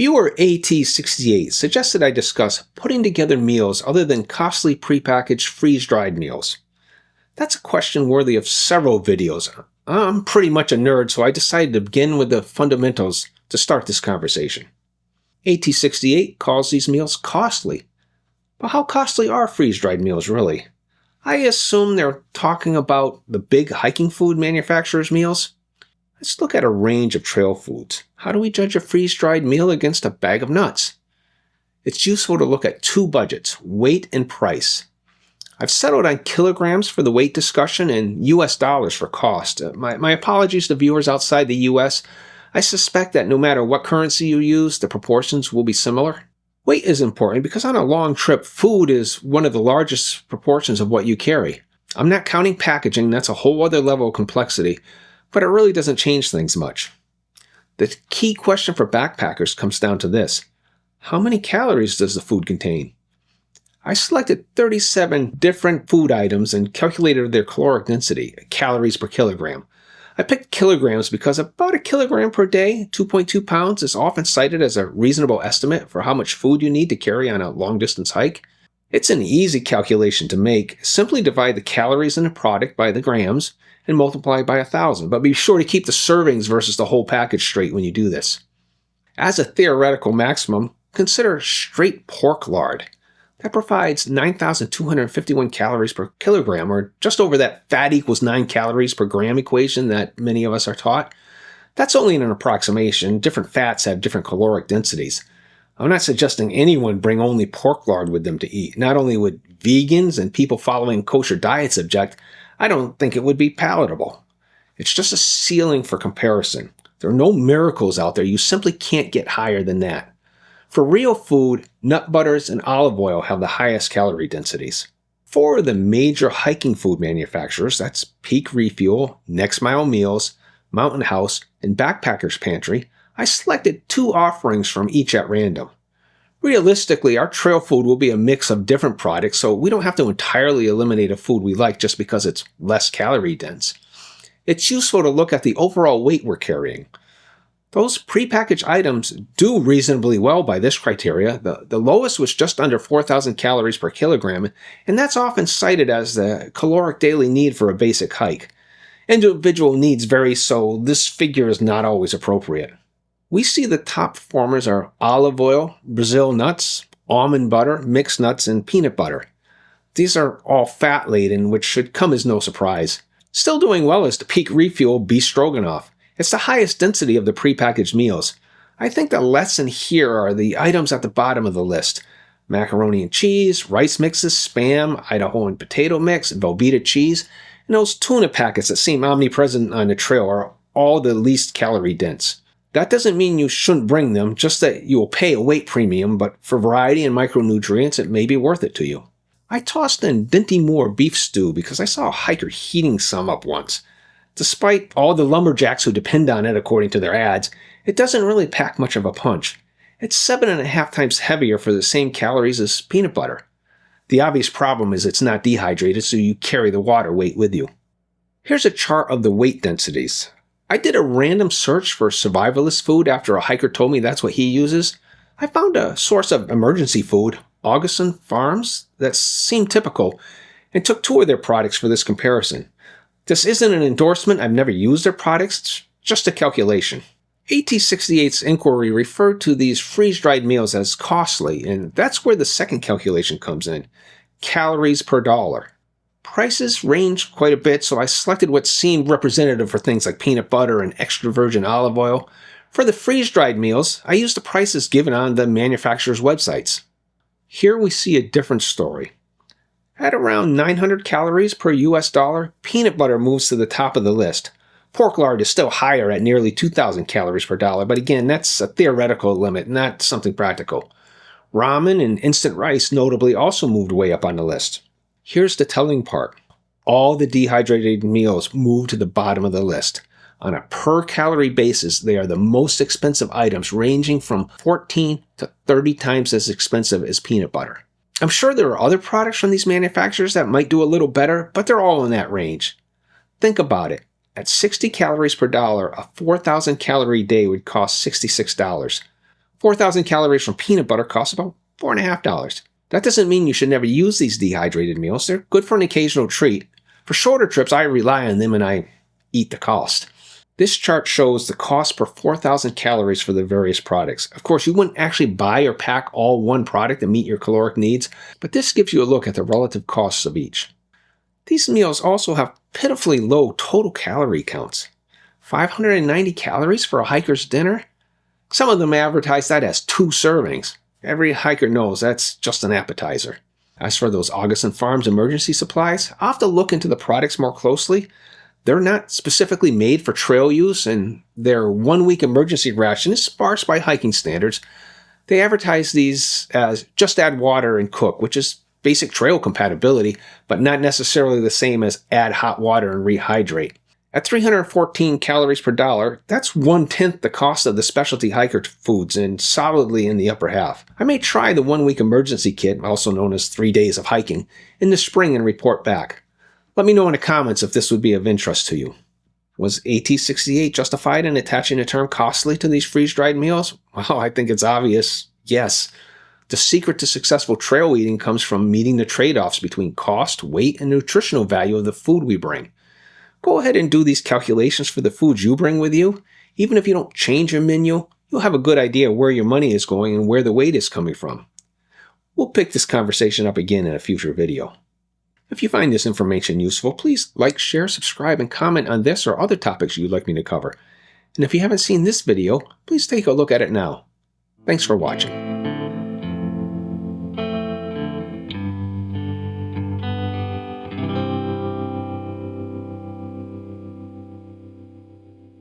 Viewer AT68 suggested I discuss putting together meals other than costly prepackaged freeze-dried meals. That's a question worthy of several videos. I'm pretty much a nerd, so I decided to begin with the fundamentals to start this conversation. AT68 calls these meals costly. But how costly are freeze-dried meals really? I assume they're talking about the big hiking food manufacturers' meals. Let's look at a range of trail foods. How do we judge a freeze-dried meal against a bag of nuts? It's useful to look at two budgets, weight and price. I've settled on kilograms for the weight discussion and US dollars for cost. My apologies to viewers outside the US. I suspect that no matter what currency you use, the proportions will be similar. Weight is important because on a long trip, food is one of the largest proportions of what you carry. I'm not counting packaging, that's a whole other level of complexity, but it really doesn't change things much. The key question for backpackers comes down to this. How many calories does the food contain? I selected 37 different food items and calculated their caloric density, calories per kilogram. I picked kilograms because about a kilogram per day, 2.2 pounds, is often cited as a reasonable estimate for how much food you need to carry on a long-distance hike. It's an easy calculation to make. Simply divide the calories in a product by the grams and multiply by 1,000, but be sure to keep the servings versus the whole package straight when you do this. As a theoretical maximum, consider straight pork lard. That provides 9,251 calories per kilogram, or just over that fat equals 9 calories per gram equation that many of us are taught. That's only an approximation. Different fats have different caloric densities. I'm not suggesting anyone bring only pork lard with them to eat. Not only would vegans and people following kosher diets object, I don't think it would be palatable. It's just a ceiling for comparison. There are no miracles out there. You simply can't get higher than that. For real food, nut butters and olive oil have the highest calorie densities. For the major hiking food manufacturers, that's Peak Refuel, Next Mile Meals, Mountain House, and Backpackers Pantry, I selected 2 offerings from each at random. Realistically, our trail food will be a mix of different products, so we don't have to entirely eliminate a food we like just because it's less calorie dense. It's useful to look at the overall weight we're carrying. Those prepackaged items do reasonably well by this criteria. The lowest was just under 4,000 calories per kilogram, and that's often cited as the caloric daily need for a basic hike. Individual needs vary, so this figure is not always appropriate. We see the top performers are olive oil, Brazil nuts, almond butter, mixed nuts, and peanut butter. These are all fat-laden, which should come as no surprise. Still doing well is the Peak Refuel beef stroganoff. It's the highest density of the prepackaged meals. I think the lesson here are the items at the bottom of the list. Macaroni and cheese, rice mixes, Spam, Idaho and potato mix, Velveeta cheese, and those tuna packets that seem omnipresent on the trail are all the least calorie dense. That doesn't mean you shouldn't bring them, just that you will pay a weight premium, but for variety and micronutrients it may be worth it to you. I tossed in Dinty Moore beef stew because I saw a hiker heating some up once. Despite all the lumberjacks who depend on it according to their ads, it doesn't really pack much of a punch. It's 7.5 times heavier for the same calories as peanut butter. The obvious problem is it's not dehydrated, so you carry the water weight with you. Here's a chart of the weight densities. I did a random search for survivalist food after a hiker told me that's what he uses. I found a source of emergency food, Augustin Farms, that seemed typical, and took 2 of their products for this comparison. This isn't an endorsement, I've never used their products, it's just a calculation. AT68's inquiry referred to these freeze-dried meals as costly, and that's where the second calculation comes in. Calories per dollar. Prices range quite a bit, so I selected what seemed representative for things like peanut butter and extra virgin olive oil. For the freeze-dried meals, I used the prices given on the manufacturer's websites. Here we see a different story. At around 900 calories per US dollar, peanut butter moves to the top of the list. Pork lard is still higher at nearly 2,000 calories per dollar, but again, that's a theoretical limit, not something practical. Ramen and instant rice notably also moved way up on the list. Here's the telling part. All the dehydrated meals move to the bottom of the list. On a per-calorie basis, they are the most expensive items, ranging from 14 to 30 times as expensive as peanut butter. I'm sure there are other products from these manufacturers that might do a little better, but they're all in that range. Think about it. At 60 calories per dollar, a 4,000 calorie day would cost $66. 4,000 calories from peanut butter costs about $4.50. That doesn't mean you should never use these dehydrated meals. They're good for an occasional treat. For shorter trips, I rely on them and I eat the cost. This chart shows the cost per 4,000 calories for the various products. Of course, you wouldn't actually buy or pack all one product to meet your caloric needs, but this gives you a look at the relative costs of each. These meals also have pitifully low total calorie counts. 590 calories for a hiker's dinner? Some of them advertise that as 2 servings. Every hiker knows that's just an appetizer. As for those Augustin Farms emergency supplies, I'll have to look into the products more closely. They're not specifically made for trail use, and their 1-week emergency ration is sparse by hiking standards. They advertise these as just add water and cook, which is basic trail compatibility, but not necessarily the same as add hot water and rehydrate. At 314 calories per dollar, that's 1/10 the cost of the specialty hiker foods and solidly in the upper half. I may try the 1-week emergency kit, also known as 3 days of hiking, in the spring and report back. Let me know in the comments if this would be of interest to you. Was AT68 justified in attaching the term costly to these freeze-dried meals? Well, I think it's obvious. Yes. The secret to successful trail eating comes from meeting the trade-offs between cost, weight, and nutritional value of the food we bring. Go ahead and do these calculations for the foods you bring with you. Even if you don't change your menu, you'll have a good idea where your money is going and where the weight is coming from. We'll pick this conversation up again in a future video. If you find this information useful, please like, share, subscribe, and comment on this or other topics you'd like me to cover. And if you haven't seen this video, please take a look at it now. Thanks for watching.